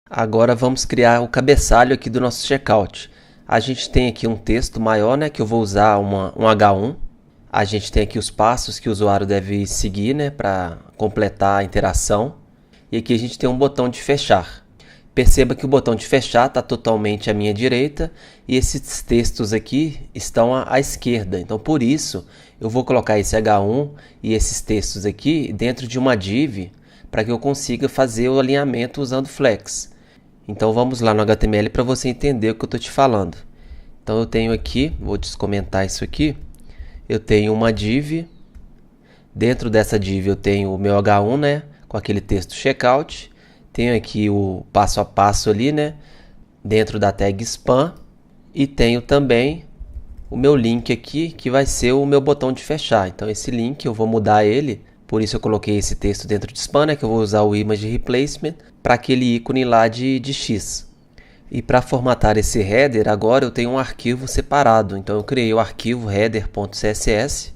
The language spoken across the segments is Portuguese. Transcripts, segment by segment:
Agora vamos criar o cabeçalho aqui do nosso checkout. A gente tem aqui um texto maior, né, que eu vou usar um H1. A gente tem aqui os passos que o usuário deve seguir, né, para completar a interação. E aqui a gente tem um botão de fechar. Perceba que o botão de fechar está totalmente à minha direita e esses textos aqui estão à esquerda. Então, por isso, eu vou colocar esse H1 e esses textos aqui dentro de uma div para que eu consiga fazer o alinhamento usando Flex. Então, vamos lá no HTML para você entender o que eu estou te falando. Então, eu tenho aqui, vou descomentar isso aqui, eu tenho uma div. Dentro dessa div eu tenho o meu H1, né, com aquele texto checkout. Tenho aqui o passo a passo ali, né, dentro da tag spam. E tenho também o meu link aqui, que vai ser o meu botão de fechar. Então, esse link eu vou mudar ele. Por isso eu coloquei esse texto dentro de spam, né, que eu vou usar o image replacement para aquele ícone lá de X. E para formatar esse header, agora eu tenho um arquivo separado. Então, eu criei o arquivo header.css.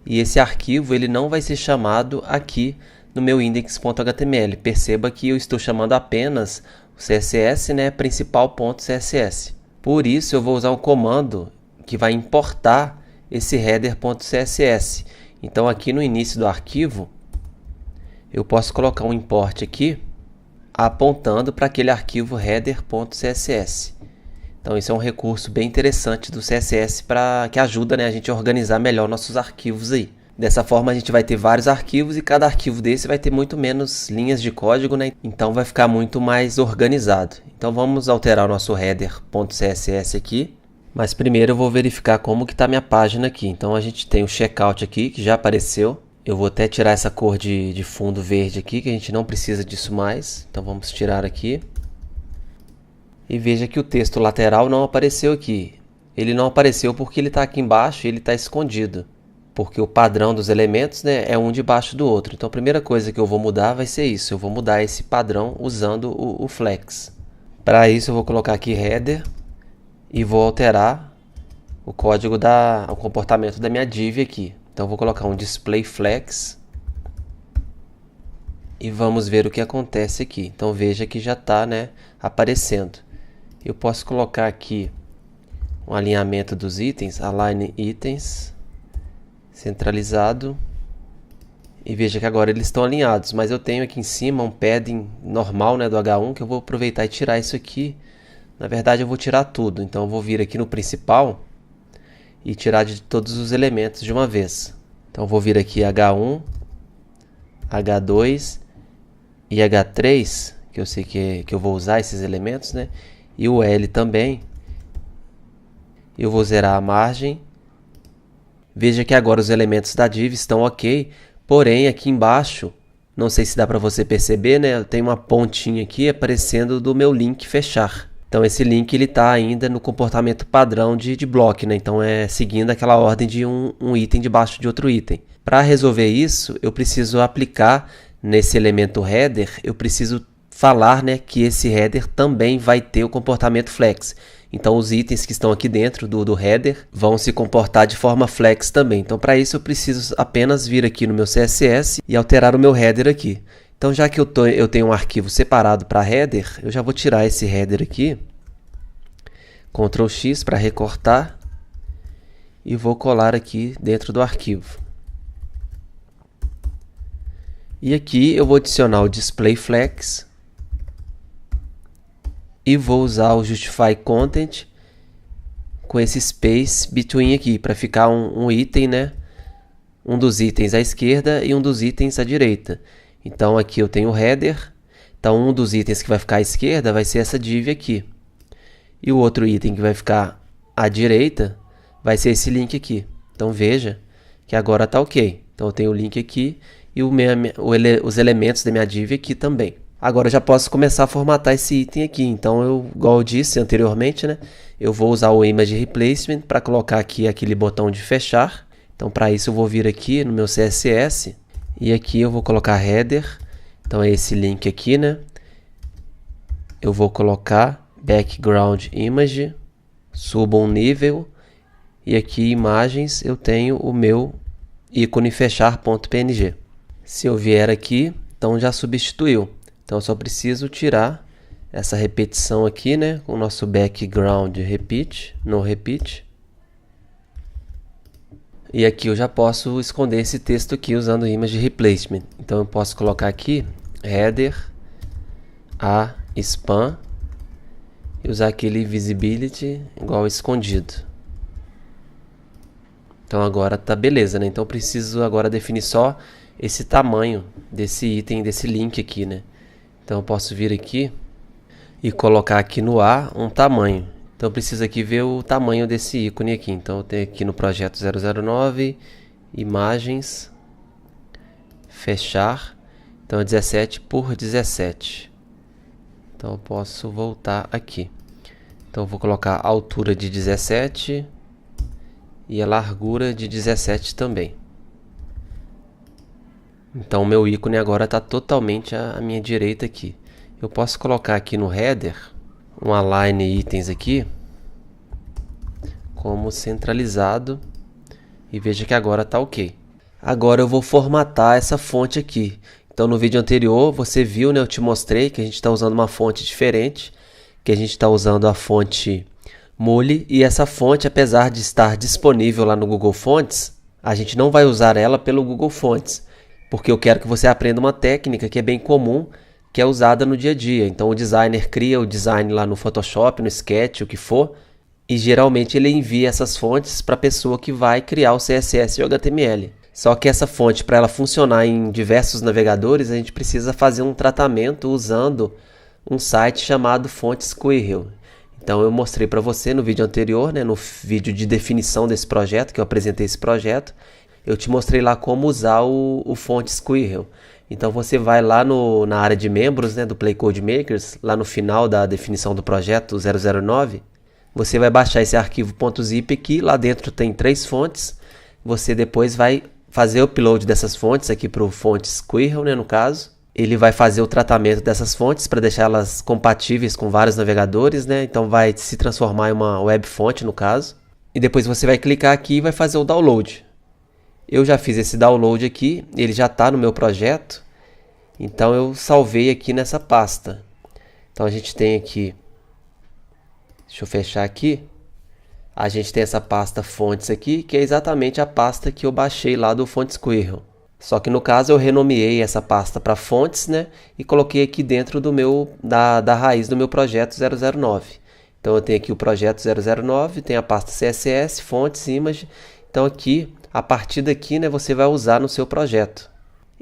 E esse arquivo ele não vai ser chamado aqui no meu index.html. Perceba que eu estou chamando apenas o CSS, né, principal.css. Por isso eu vou usar um comando que vai importar esse header.css. Então aqui no início do arquivo eu posso colocar um import aqui apontando para aquele arquivo header.css. Então esse é um recurso bem interessante do CSS que ajuda, né, a gente a organizar melhor nossos arquivos aí. Dessa forma a gente vai ter vários arquivos e cada arquivo desse vai ter muito menos linhas de código, né? Então vai ficar muito mais organizado. Então vamos alterar o nosso header.css aqui. Mas primeiro eu vou verificar como que está minha página aqui. Então a gente tem o checkout aqui que já apareceu. Eu vou até tirar essa cor de fundo verde aqui, que a gente não precisa disso mais. Então vamos tirar aqui. E veja que o texto lateral não apareceu aqui. Ele não apareceu porque ele está aqui embaixo e ele está escondido. Porque o padrão dos elementos, né, é um debaixo do outro. Então a primeira coisa que eu vou mudar vai ser isso. Eu vou mudar esse padrão usando o Flex. Para isso eu vou colocar aqui header e vou alterar o código o comportamento da minha div aqui. Então eu vou colocar um display flex e vamos ver o que acontece aqui. Então veja que já está, né, aparecendo. Eu posso colocar aqui um alinhamento dos itens, align itens, centralizado. E veja que agora eles estão alinhados, mas eu tenho aqui em cima um padding normal, né, do H1, que eu vou aproveitar e tirar isso aqui. Na verdade eu vou tirar tudo, então eu vou vir aqui no principal e tirar de todos os elementos de uma vez. Então eu vou vir aqui H1, H2 e H3, que eu sei que eu vou usar esses elementos, né? E o L também. Eu vou zerar a margem. Veja que agora os elementos da div estão ok, porém aqui embaixo, não sei se dá para você perceber, né? Tem uma pontinha aqui aparecendo do meu link fechar. Então esse link ele está ainda no comportamento padrão de block, né? Então é seguindo aquela ordem de um item debaixo de outro item. Para resolver isso, eu preciso aplicar nesse elemento header, eu preciso falar, né, que esse header também vai ter o comportamento flex. Então os itens que estão aqui dentro do header vão se comportar de forma flex também. Então para isso eu preciso apenas vir aqui no meu CSS e alterar o meu header aqui. Então já que eu tenho um arquivo separado para header, eu já vou tirar esse header aqui, Ctrl X para recortar e vou colar aqui dentro do arquivo. E aqui eu vou adicionar o display flex e vou usar o justify content com esse space between aqui para ficar um item, né? Um dos itens à esquerda e um dos itens à direita. Então aqui eu tenho o header, então um dos itens que vai ficar à esquerda vai ser essa div aqui. E o outro item que vai ficar à direita vai ser esse link aqui. Então veja que agora está ok. Então eu tenho o link aqui e os elementos da minha div aqui também. Agora eu já posso começar a formatar esse item aqui. Então igual eu disse anteriormente, né, eu vou usar o image replacement para colocar aqui aquele botão de fechar. Então para isso eu vou vir aqui no meu CSS. E aqui eu vou colocar header, então é esse link aqui, né? Eu vou colocar background image, subo um nível, e aqui imagens eu tenho o meu ícone fechar.png. Se eu vier aqui, então já substituiu. Então eu só preciso tirar essa repetição aqui, né? Com o nosso background repeat, no repeat. E aqui eu já posso esconder esse texto aqui usando o image replacement. Então eu posso colocar aqui header a span e usar aquele visibility igual escondido. Então agora tá beleza, né? Então eu preciso agora definir só esse tamanho desse item, desse link aqui, né? Então eu posso vir aqui e colocar aqui no A um tamanho. Então eu preciso aqui ver o tamanho desse ícone aqui. Então eu tenho aqui no projeto 009, imagens, fechar. Então é 17 por 17. Então eu posso voltar aqui. Então eu vou colocar a altura de 17 e a largura de 17 também. Então o meu ícone agora está totalmente à minha direita aqui. Eu posso colocar aqui no header um align itens aqui como centralizado e veja que agora está ok. Agora eu vou formatar essa fonte aqui. Então no vídeo anterior você viu, né, eu te mostrei que a gente está usando uma fonte diferente, que a gente está usando a fonte Mule, e essa fonte, apesar de estar disponível lá no Google Fonts, a gente não vai usar ela pelo Google Fonts, porque eu quero que você aprenda uma técnica que é bem comum, que é usada no dia a dia. Então o designer cria o design lá no Photoshop, no Sketch, o que for, e geralmente ele envia essas fontes para a pessoa que vai criar o CSS e o HTML. Só que essa fonte, para ela funcionar em diversos navegadores, a gente precisa fazer um tratamento usando um site chamado Fonte Squirrel. Então eu mostrei para você no vídeo anterior, né, no vídeo de definição desse projeto, que eu apresentei esse projeto, eu te mostrei lá como usar o Fonte Squirrel. Então você vai lá na área de membros, né, do Play Code Makers, lá no final da definição do projeto 009, você vai baixar esse arquivo .zip aqui, lá dentro tem 3 fontes, você depois vai fazer o upload dessas fontes aqui para o Fonte Squirrel, né, no caso. Ele vai fazer o tratamento dessas fontes para deixá-las compatíveis com vários navegadores, né? Então vai se transformar em uma web fonte no caso. E depois você vai clicar aqui e vai fazer o download. Eu já fiz esse download aqui, ele já está no meu projeto. Então eu salvei aqui nessa pasta. Então a gente tem aqui, deixa eu fechar aqui. A gente tem essa pasta fontes aqui, que é exatamente a pasta que eu baixei lá do Fonte Squirrel. Só que no caso eu renomeei essa pasta para fontes, né? E coloquei aqui dentro da raiz do meu projeto 009. Então eu tenho aqui o projeto 009, tem a pasta CSS, fontes, image. Então aqui, a partir daqui, né, você vai usar no seu projeto.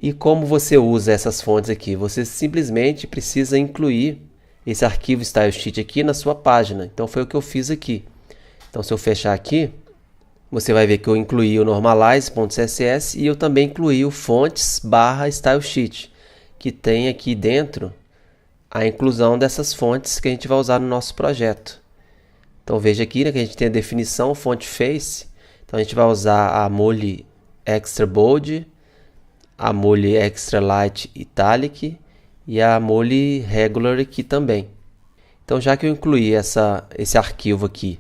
E como você usa essas fontes aqui? Você simplesmente precisa incluir esse arquivo StyleSheet aqui na sua página. Então foi o que eu fiz aqui. Então se eu fechar aqui, você vai ver que eu incluí o normalize.css e eu também incluí o fontes/stylesheet, que tem aqui dentro a inclusão dessas fontes que a gente vai usar no nosso projeto. Então veja aqui, né, que a gente tem a definição font face. Então a gente vai usar a Mule Extra Bold, a Mule Extra Light Italic e a Mule Regular aqui também. Então já que eu incluí esse arquivo aqui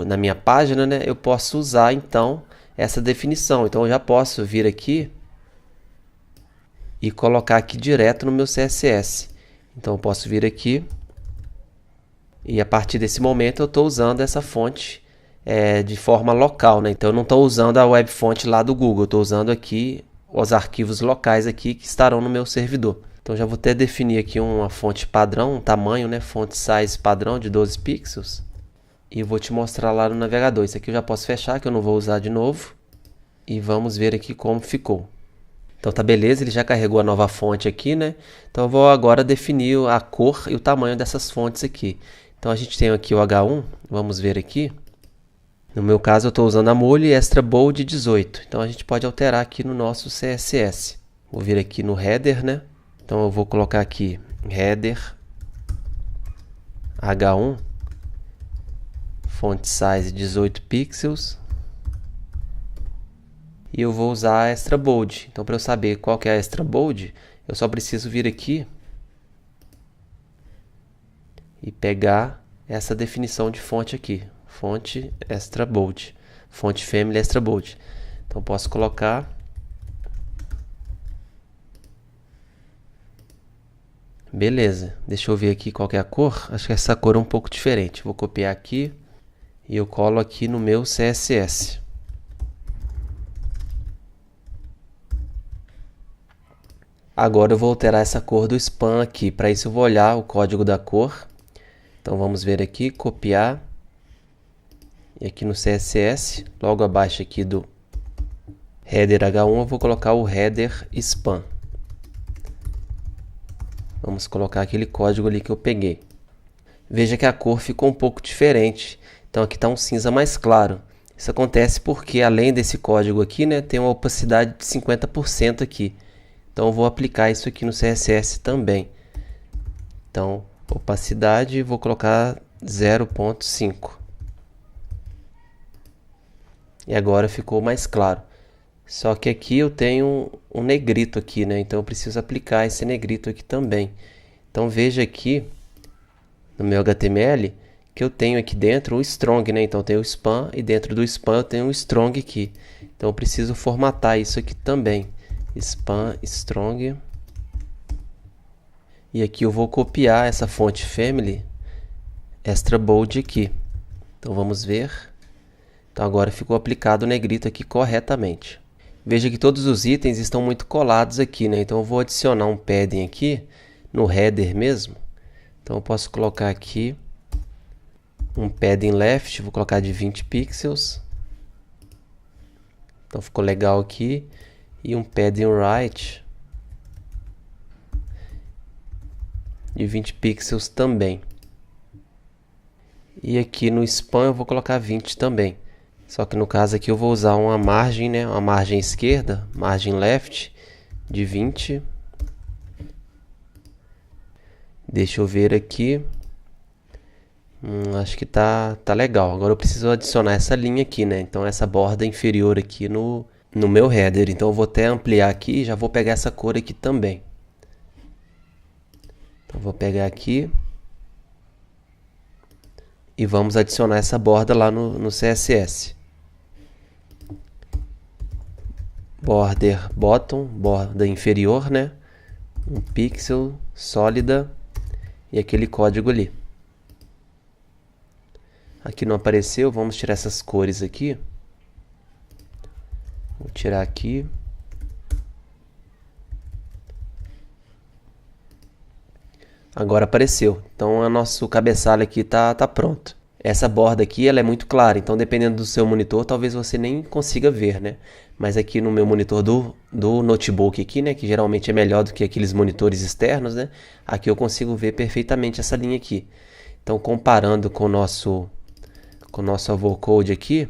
na minha página, né, eu posso usar então essa definição. Então eu já posso vir aqui e colocar aqui direto no meu CSS. Então eu posso vir aqui e a partir desse momento eu estou usando essa fonte de forma local, né? Então eu não estou usando a web fonte lá do Google, eu estou usando aqui os arquivos locais aqui que estarão no meu servidor. Então já vou até definir aqui uma fonte padrão, um tamanho, né, font size padrão de 12 pixels. E vou te mostrar lá no navegador. Isso aqui eu já posso fechar, que eu não vou usar de novo. E vamos ver aqui como ficou. Então tá beleza, ele já carregou a nova fonte aqui, né? Então eu vou agora definir a cor e o tamanho dessas fontes aqui. Então a gente tem aqui o H1, vamos ver aqui. No meu caso eu estou usando a Mule Extra Bold 18. Então a gente pode alterar aqui no nosso CSS. Vou vir aqui no header, né? Então eu vou colocar aqui header H1. Font size 18 pixels. E eu vou usar a Extra Bold. Então para eu saber qual que é a Extra Bold, eu só preciso vir aqui e pegar essa definição de fonte aqui. Fonte Extra Bold. Fonte Family Extra Bold. Então posso colocar Beleza, deixa eu ver aqui qual que é a cor. Acho que essa cor é um pouco diferente. Vou copiar aqui e eu colo aqui no meu CSS. Agora eu vou alterar essa cor do span aqui. Para isso eu vou olhar o código da cor. Então vamos ver aqui, copiar. E aqui no CSS, logo abaixo aqui do header H1, eu vou colocar o header span. Vamos colocar aquele código ali que eu peguei. Veja que a cor ficou um pouco diferente. Então aqui está um cinza mais claro. Isso acontece porque além desse código aqui, né, tem uma opacidade de 50% aqui. Então eu vou aplicar isso aqui no CSS também. Então, opacidade, vou colocar 0.5. E agora ficou mais claro. Só que aqui eu tenho um negrito aqui, né? Então eu preciso aplicar esse negrito aqui também. Então veja aqui no meu HTML que eu tenho aqui dentro o strong, né? Então eu tenho o span e dentro do span eu tenho o strong aqui. Então eu preciso formatar isso aqui também. Span strong. E aqui eu vou copiar essa fonte family extra bold aqui. Então vamos ver. Então agora ficou aplicado o negrito aqui corretamente. Veja que todos os itens estão muito colados aqui, né? Então eu vou adicionar um padding aqui no header mesmo. Então eu posso colocar aqui um padding left, vou colocar de 20 pixels. Então ficou legal aqui. E um padding right de 20 pixels também. E aqui no span eu vou colocar 20 também. Só que no caso aqui eu vou usar uma margem, né? Uma margem esquerda, margem left de 20. Deixa eu ver aqui. Acho que tá legal. Agora eu preciso adicionar essa linha aqui, né? Então essa borda inferior aqui no meu header. Então eu vou até ampliar aqui e já vou pegar essa cor aqui também. Então vou pegar aqui. E vamos adicionar essa borda lá no CSS. Border bottom, borda inferior, né? Um pixel, sólida e aquele código ali. Aqui não apareceu, vamos tirar essas cores aqui. Vou tirar aqui. Agora apareceu. Então o nosso cabeçalho aqui tá pronto. Essa borda aqui ela é muito clara, então dependendo do seu monitor, talvez você nem consiga ver, né? Mas aqui no meu monitor do notebook aqui, né, que geralmente é melhor do que aqueles monitores externos, né? Aqui eu consigo ver perfeitamente essa linha aqui. Então comparando com o nosso Avô Code aqui,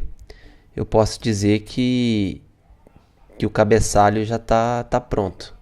eu posso dizer que o cabeçalho já tá pronto.